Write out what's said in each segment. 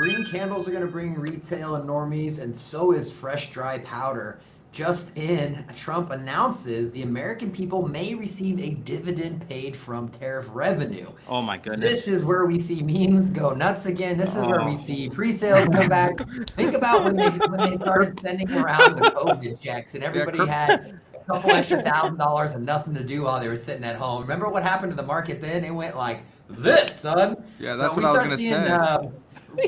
green candles are going to bring retail and normies, and so is fresh dry powder. Just in, Trump announces the American people may receive a dividend paid from tariff revenue. Oh my goodness. This is where we see memes go nuts again. This is where we Oh. see pre-sales come back. Think about when they started sending around the COVID checks and everybody had a couple extra $1,000 and nothing to do while they were sitting at home. Remember what happened to the market then? It went like this, son. Yeah, that's what I was gonna say.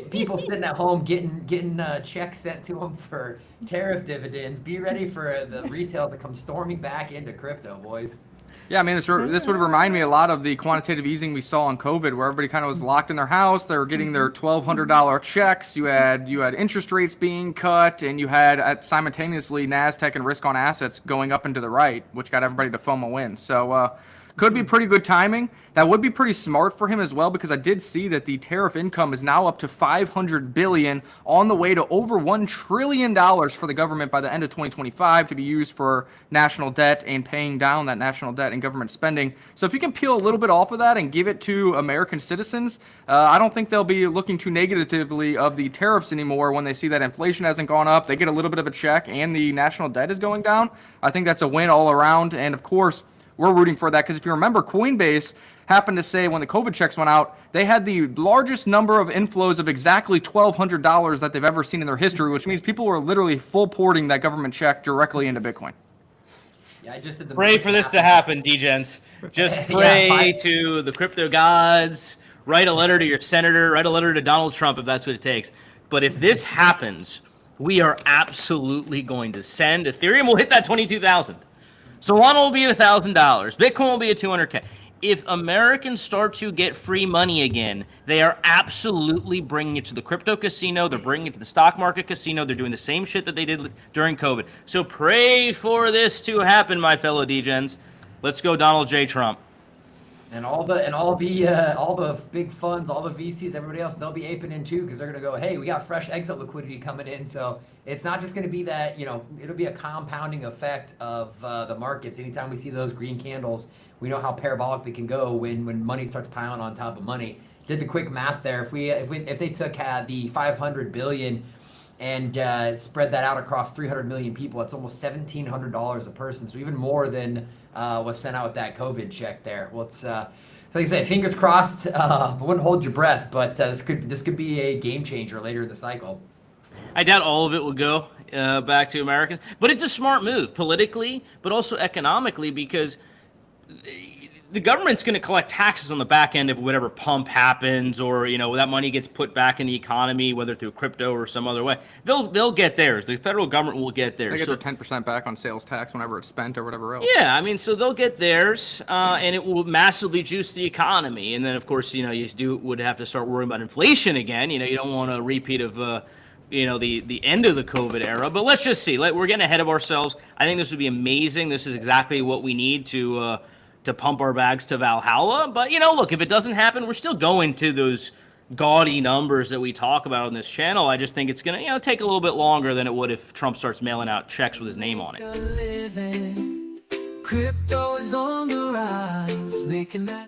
People sitting at home getting checks sent to them for tariff dividends. Be ready for the retail to come storming back into crypto, boys. Yeah, I mean, this would remind me a lot of the quantitative easing we saw on COVID, where everybody kind of was locked in their house. They were getting their $1,200 checks. You had interest rates being cut, and you had simultaneously NASDAQ and risk on assets going up and to the right, which got everybody to FOMO in. So could be pretty good timing. That would be pretty smart for him as well, because I did see that the tariff income is now up to $500 billion, on the way to over $1 trillion for the government by the end of 2025 to be used for national debt and paying down that national debt and government spending. So if you can peel a little bit off of that and give it to American citizens, I don't think they'll be looking too negatively of the tariffs anymore when they see that inflation hasn't gone up. They get a little bit of a check and the national debt is going down. I think that's a win all around. And of course, we're rooting for that, because if you remember, Coinbase happened to say when the COVID checks went out, they had the largest number of inflows of exactly $1,200 that they've ever seen in their history, which means people were literally full porting that government check directly into Bitcoin. Yeah, I just did the Pray for this to happen, D-Gens. Just pray to the crypto gods. Write a letter to your senator. Write a letter to Donald Trump if that's what it takes. But if this happens, we are absolutely going to send. Ethereum will hit that 22,000. Solana will be at $1,000. Bitcoin will be at 200K. If Americans start to get free money again, they are absolutely bringing it to the crypto casino. They're bringing it to the stock market casino. They're doing the same shit that they did during COVID. So pray for this to happen, my fellow D-Gens. Let's go, Donald J. Trump. And all the big funds, all the VCs, everybody else, they'll be aping in too, because they're gonna go, hey, we got fresh exit liquidity coming in. So it's not just gonna be that, it'll be a compounding effect of the markets. Anytime we see those green candles, we know how parabolic they can go when money starts piling on top of money. Did the quick math there. If they took the 500 billion and spread that out across 300 million people, it's almost $1,700 a person. So even more than was sent out with that COVID check there. Well, it's like I say, fingers crossed. I wouldn't hold your breath, but this could be a game changer later in the cycle. I doubt all of it will go back to Americans, but it's a smart move politically, but also economically, because the government's going to collect taxes on the back end of whatever pump happens, or that money gets put back in the economy, whether through crypto or some other way. They'll get theirs. The federal government will get theirs. They get their 10% back on sales tax whenever it's spent or whatever else. Yeah, I mean, so they'll get theirs, and it will massively juice the economy. And then, of course, you would have to start worrying about inflation again. You don't want a repeat of the end of the COVID era. But let's just see. We're getting ahead of ourselves. I think this would be amazing. This is exactly what we need to pump our bags to Valhalla. But, look, if it doesn't happen, we're still going to those gaudy numbers that we talk about on this channel. I just think it's going to, take a little bit longer than it would if Trump starts mailing out checks with his name on it. Crypto is on the rise, making that